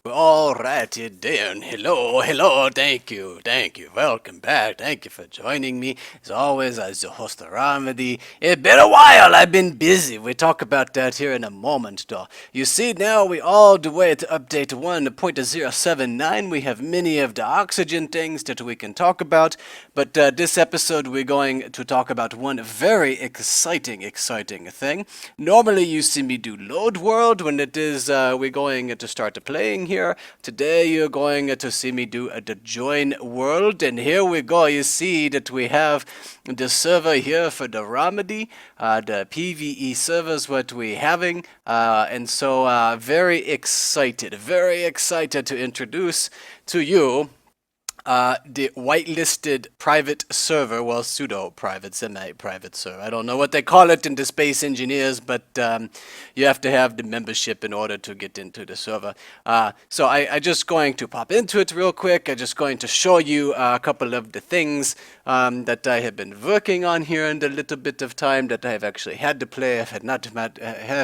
Alrighty then. Hello. Thank you. Welcome back. Thank you for joining me. As always, as your host, Romedy. It's been a while. I've been busy. We talk about that here in a moment, though. You see, now we all the way to update 1.079. We have many of the oxygen things that we can talk about, but this episode we're going to talk about one very exciting thing. Normally, you see me do load world when it is we're going to start playing here. Today you're going to see me do the join world, and here we go. You see that we have the server here for the Romedy, the PvE servers what we having, and so very excited to introduce to you the whitelisted private server, well, pseudo-private, semi-private server. I don't know what they call it in the Space Engineers, but you have to have the membership in order to get into the server. So I just going to pop into it real quick. I'm just going to show you a couple of the things that I have been working on here in the little bit of time that I have actually had to play. I have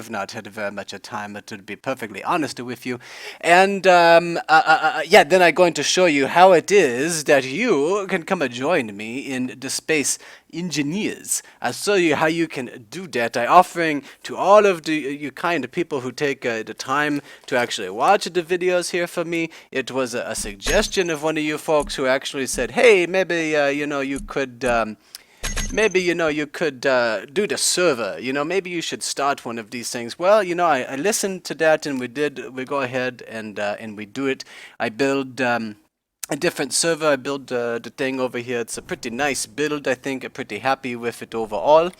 not had very much a time, to be perfectly honest with you. And yeah, then I'm going to show you how it is that you can come and join me in the Space Engineers. I'll show you how you can do that. I'm offering to all of you kind of people who take the time to actually watch the videos here for me. It was a suggestion of one of you folks who actually said, hey, maybe you could you could do the server. Maybe you should start one of these things. Well, I listened to that, and we go ahead and we do it. I build a different server. I build the thing over here. It's a pretty nice build, I think. I'm pretty happy with it overall.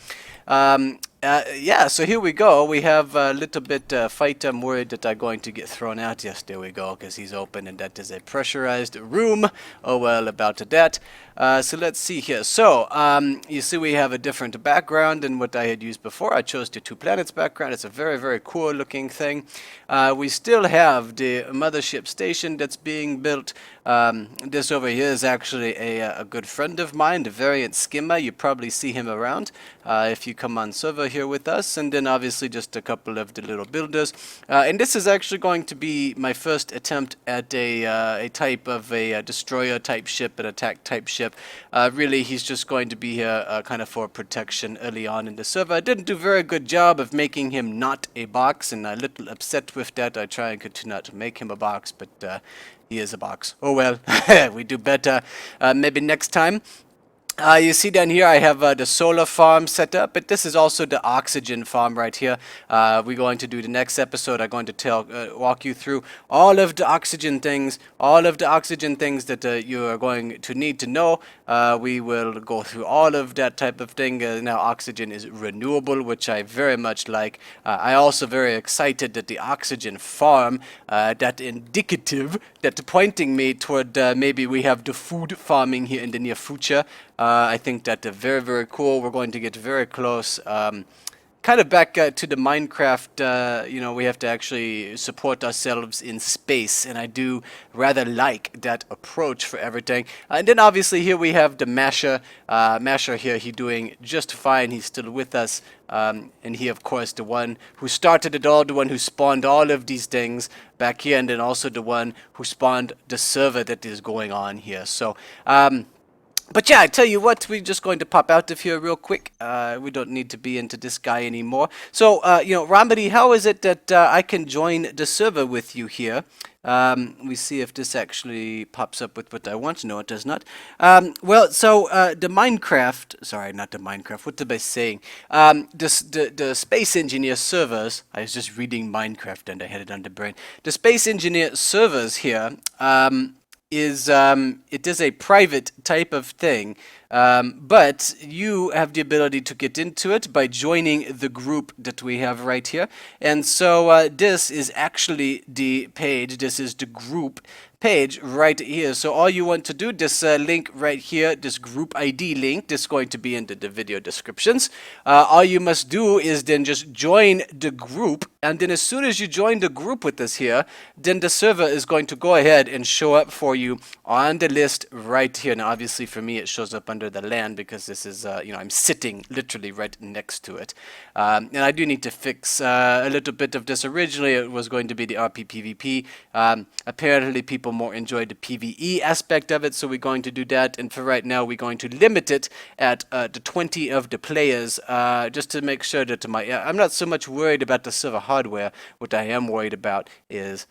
Yeah, so here we go. We have a little bit fight. I'm worried that I'm going to get thrown out. Yes, there we go, because he's open, and that is a pressurized room. Oh, well, about that. So let's see here. So, you see we have a different background than what I had used before. I chose the Two Planets background. It's a very cool looking thing. We still have the mothership station that's being built. This over here is actually a good friend of mine, the Variant Skimmer. You probably see him around if you come on server here with us. And then obviously just a couple of the little builders. And this is actually going to be my first attempt at a type of a destroyer type ship, an attack type ship. Really, he's just going to be here kind of for protection early on in the server. I didn't do a very good job of making him not a box, and I'm a little upset with that. I try to not make him a box, but he is a box. Oh well, we do better maybe next time. You see down here I have the solar farm set up, but this is also the oxygen farm right here. We're going to do the next episode. I'm going to walk you through all of the oxygen things, that you are going to need to know. We will go through all of that type of thing. Now oxygen is renewable, which I very much like. I also very excited that the oxygen farm, that indicative, that pointing me toward maybe we have the food farming here in the near future. I think that very cool. We're going to get very close. Kind of back to the Minecraft, we have to actually support ourselves in space, and I do rather like that approach for everything. And then obviously here we have the Masher. Masher here, he's doing just fine. He's still with us. And he, of course, the one who started it all, the one who spawned all of these things back here, and then also the one who spawned the server that is going on here. So, but yeah, I tell you what, we're just going to pop out of here real quick. We don't need to be into this guy anymore. So, Romedy, how is it that I can join the server with you here? We see if this actually pops up with what I want. No, it does not. Well, so the Minecraft, sorry, not the Minecraft, what am I saying? The Space Engineer servers, I was just reading Minecraft and I had it on the brain. The Space Engineer servers here, it is a private type of thing, but you have the ability to get into it by joining the group that we have right here. And so this is actually the page. This is the group page right here. So all you want to do, this link right here, this group ID link, this is going to be in the video descriptions. All you must do is then just join the group, and then as soon as you join the group with us here, then the server is going to go ahead and show up for you on the list right here. Now obviously for me it shows up on under the land because this is, I'm sitting literally right next to it. And I do need to fix a little bit of this. Originally, it was going to be the RP PvP. Apparently, people more enjoyed the PvE aspect of it, so we're going to do that. And for right now, we're going to limit it at the 20 of the players, just to make sure that I'm not so much worried about the server hardware. What I am worried about is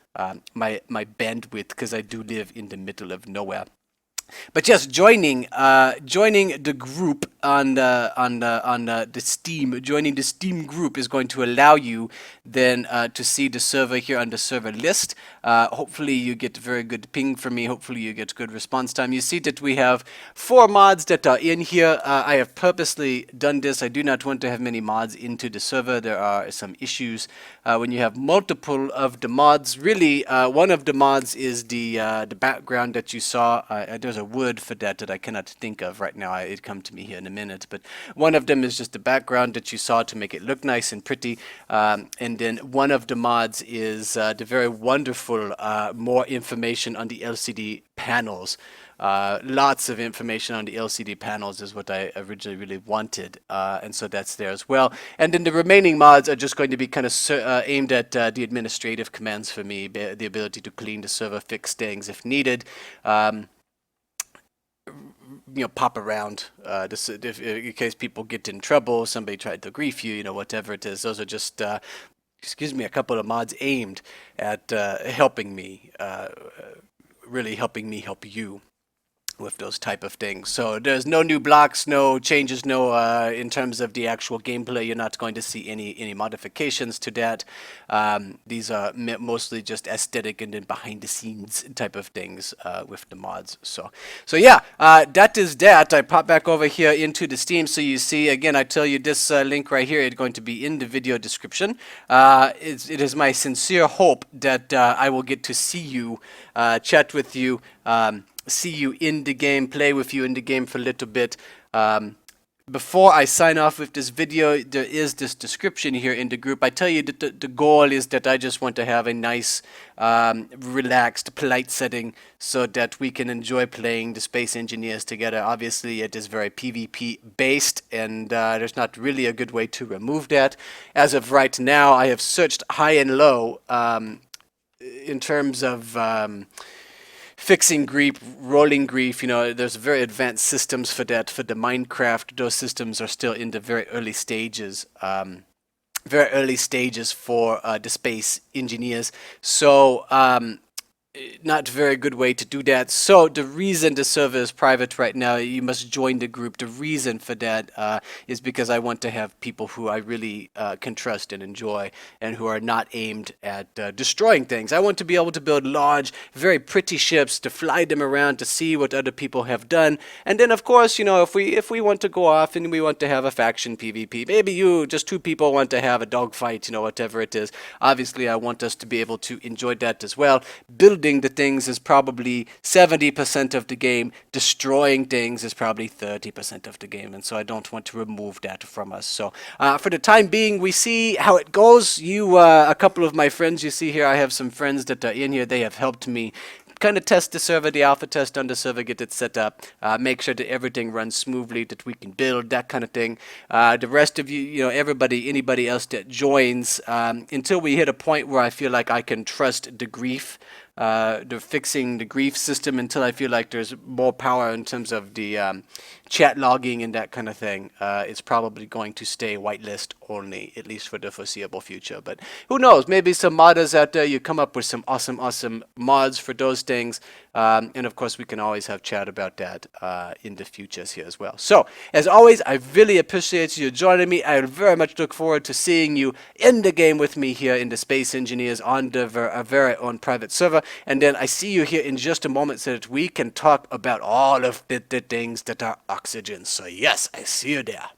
my bandwidth, because I do live in the middle of nowhere. But yes, joining the group on the Steam, joining the Steam group is going to allow you then to see the server here on the server list. Hopefully you get very good ping from me. Hopefully you get good response time. You see that we have 4 mods that are in here. I have purposely done this. I do not want to have many mods into the server. There are some issues when you have multiple of the mods. Really, one of the mods is the background that you saw. There's a word for that I cannot think of right now. It come to me here in a minute. But one of them is just the background that you saw to make it look nice and pretty. And then one of the mods is the very wonderful more information on the LCD panels. Lots of information on the LCD panels is what I originally really wanted, and so that's there as well. And then the remaining mods are just going to be kind of aimed at the administrative commands for me, the ability to clean the server, fix things if needed. Pop around if, in case people get in trouble, somebody tried to grief you, whatever it is. Those are just, excuse me, a couple of mods aimed at helping me, really helping me help you with those type of things. So there's no new blocks, no changes, no in terms of the actual gameplay. You're not going to see any modifications to that. These are mostly just aesthetic and then behind the scenes type of things with the mods. So yeah, that is that. I pop back over here into the Steam, so you see again. I tell you this link right here is going to be in the video description. It is my sincere hope that I will get to see you, chat with you. See you in the game, play with you in the game for a little bit. Before I sign off with this video, there is this description here in the group. I tell you that the goal is that I just want to have a nice, relaxed, polite setting so that we can enjoy playing the Space Engineers together. Obviously, it is very PvP based, and there's not really a good way to remove that. As of right now, I have searched high and low in terms of fixing grief, rolling grief. There's very advanced systems for that. For the Minecraft, those systems are still in the very early stages. Very early stages for the Space Engineers. So not a very good way to do that. So the reason the server is private right now, you must join the group. The reason for that is because I want to have people who I really can trust and enjoy, and who are not aimed at destroying things. I want to be able to build large, very pretty ships, to fly them around, to see what other people have done. And then of course, if we want to go off and we want to have a faction PvP, maybe just 2 people want to have a dogfight, whatever it is. Obviously, I want us to be able to enjoy that as well. Building the things is probably 70% of the game. Destroying things is probably 30% of the game. And so I don't want to remove that from us. So for the time being, we see how it goes. A couple of my friends you see here, I have some friends that are in here. They have helped me kind of test the server, the alpha test on the server, get it set up, make sure that everything runs smoothly, that we can build, that kind of thing. The rest of you, everybody, anybody else that joins, until we hit a point where I feel like I can trust the grief, fixing the grief system, until I feel like there's more power in terms of the chat logging and that kind of thing, it's probably going to stay whitelist only, at least for the foreseeable future. But who knows, maybe some modders out there, you come up with some awesome mods for those things, and of course we can always have chat about that in the futures here as well. So as always, I really appreciate you joining me. I very much look forward to seeing you in the game with me here in the Space Engineers on the very own private server. And then I see you here in just a moment so that we can talk about all of the things that are oxygen. So yes, I see you there.